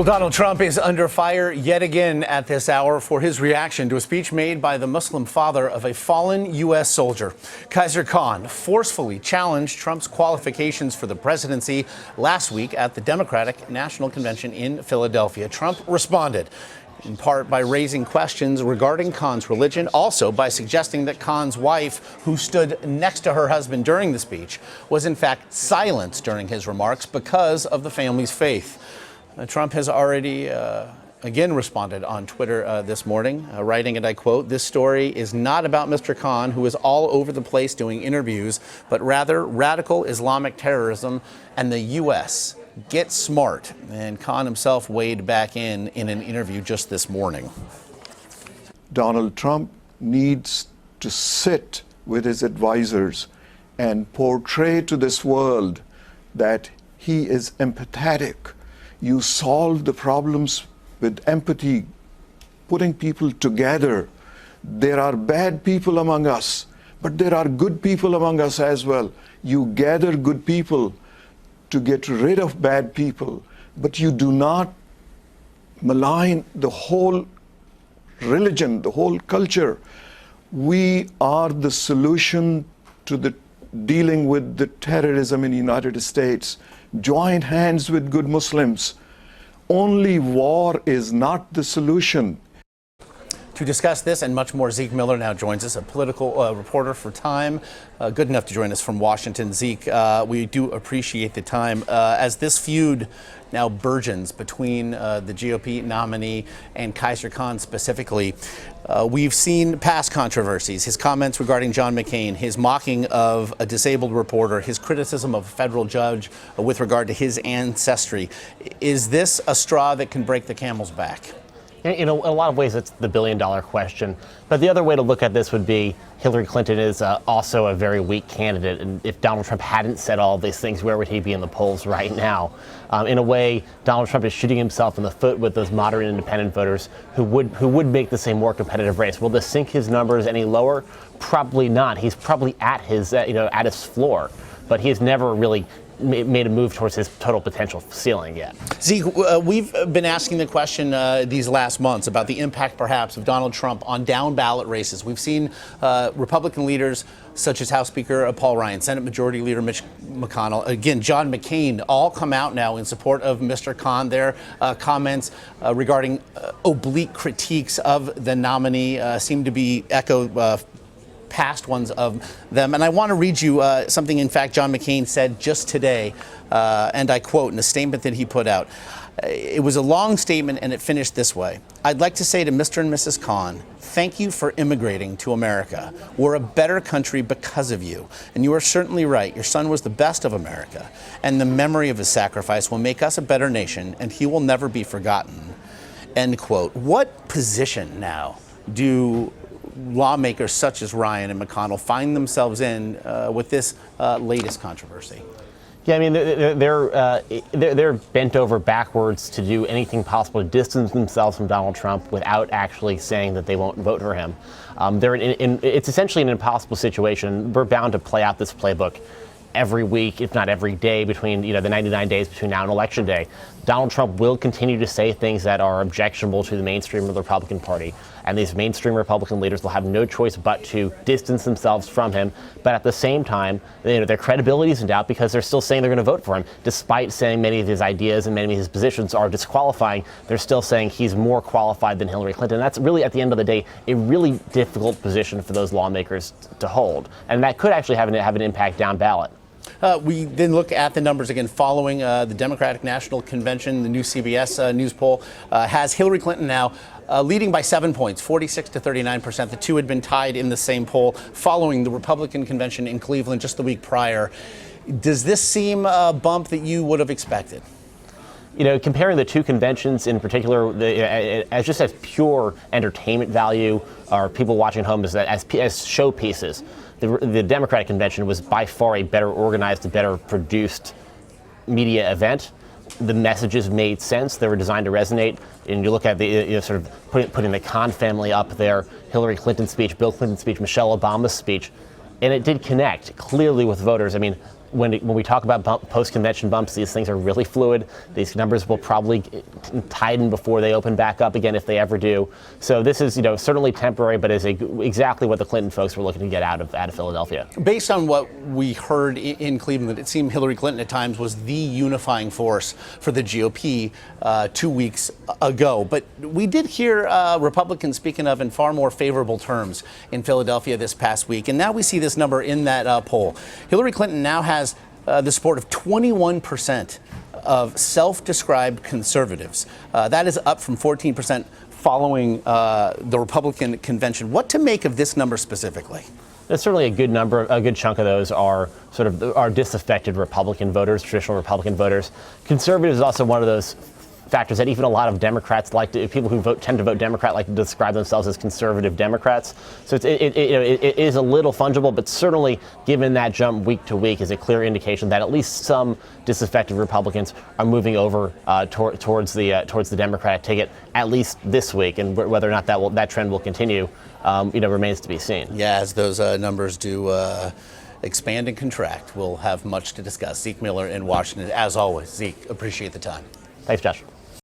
Well, Donald Trump is under fire yet again at this hour for his reaction to a speech made by the Muslim father of a fallen U.S. soldier. Khizr Khan forcefully challenged Trump's qualifications for the presidency last week at the Democratic National Convention in Philadelphia. Trump responded, in part by raising questions regarding Khan's religion, also by suggesting that Khan's wife, who stood next to her husband during the speech, was in fact silenced during his remarks because of the family's faith. Trump has already again responded on Twitter this morning, writing, and I quote, "This story is not about Mr. Khan, who is all over the place doing interviews, but rather radical Islamic terrorism and the U.S. Get smart." And Khan himself weighed back in an interview just this morning. Donald Trump needs to sit with his advisors and portray to this world that he is empathetic. You solve the problems with empathy, putting people together. There are bad people among us, but there are good people among us as well. You gather good people to get rid of bad people, but you do not malign the whole religion, the whole culture. We are the solution to the dealing with the terrorism in the United States. Join hands with good Muslims. Only war is not the solution. To discuss this and much more, Zeke Miller now joins us, a political reporter for Time, good enough to join us from Washington. Zeke, we do appreciate the time. As this feud now burgeons between the GOP nominee and Khizr Khan specifically, we've seen past controversies, his comments regarding John McCain, his mocking of a disabled reporter, his criticism of a federal judge with regard to his ancestry. Is this a straw that can break the camel's back? In a lot of ways, it's the billion-dollar question. But the other way to look at this would be Hillary Clinton is also a very weak candidate. And if Donald Trump hadn't said all these things, where would he be in the polls right now? In a way, Donald Trump is shooting himself in the foot with those moderate independent voters who would make this a more competitive race. Will this sink his numbers any lower? Probably not. He's probably at his at his floor, but he has never really made a move towards his total potential ceiling yet. Zeke, we've been asking the question these last months about the impact perhaps of Donald Trump on down ballot races. We've seen Republican leaders such as House Speaker Paul Ryan, Senate Majority Leader Mitch McConnell, again, John McCain, all come out now in support of Mr. Khan. Their comments regarding oblique critiques of the nominee seem to be echoed past ones of them. And I want to read you something, in fact, John McCain said just today, and I quote in a statement that he put out. It was a long statement, and it finished this way. "I'd like to say to Mr. and Mrs. Khan, thank you for immigrating to America. We're a better country because of you. And you are certainly right. Your son was the best of America. And the memory of his sacrifice will make us a better nation, and he will never be forgotten." End quote. What position now do lawmakers such as Ryan and McConnell find themselves in with this latest controversy? Yeah, I mean, they're bent over backwards to do anything possible to distance themselves from Donald Trump without actually saying that they won't vote for him. It's essentially an impossible situation. We're bound to play out this playbook every week, if not every day, between the 99 days between now and Election Day. Donald Trump will continue to say things that are objectionable to the mainstream of the Republican Party, and these mainstream Republican leaders will have no choice but to distance themselves from him. But at the same time, their credibility is in doubt because they're still saying they're going to vote for him, despite saying many of his ideas and many of his positions are disqualifying. They're still saying he's more qualified than Hillary Clinton. That's really, at the end of the day, a really difficult position for those lawmakers to hold, and that could actually have an impact down ballot. We then look at the numbers again following the Democratic National Convention. The new CBS News poll has Hillary Clinton now leading by 7 points, 46 to 39%. The two had been tied in the same poll following the Republican convention in Cleveland just the week prior. Does this seem a bump that you would have expected? Comparing the two conventions in particular, as just as pure entertainment value, or people watching at home as showpieces, the Democratic convention was by far a better organized, a better produced media event. The messages made sense. They were designed to resonate. And you look at the sort of putting the Khan family up there, Hillary Clinton's speech, Bill Clinton's speech, Michelle Obama's speech, and it did connect clearly with voters. I mean, when we talk about post-convention bumps, these things are really fluid. These numbers will probably tighten before they open back up again, if they ever do. So this is, certainly temporary, but is exactly what the Clinton folks were looking to get out of Philadelphia. Based on what we heard in Cleveland, it seemed Hillary Clinton at times was the unifying force for the GOP 2 weeks ago. But we did hear Republicans speaking of in far more favorable terms in Philadelphia this past week. And now we see this number in that poll. Hillary Clinton now has the support of 21% of self-described conservatives. That is up from 14% following the Republican convention. What to make of this number specifically? That's certainly a good number. A good chunk of those are are disaffected Republican voters, traditional Republican voters. Conservatives is also one of those factors that even a lot of Democrats people who tend to vote Democrat like to describe themselves as conservative Democrats. So it is a little fungible, but certainly given that jump week to week is a clear indication that at least some disaffected Republicans are moving over towards the Democratic ticket at least this week, and whether or not that trend will continue, remains to be seen. Yeah, as those numbers do expand and contract, we'll have much to discuss. Zeke Miller in Washington, as always. Zeke, appreciate the time. Thanks, Josh.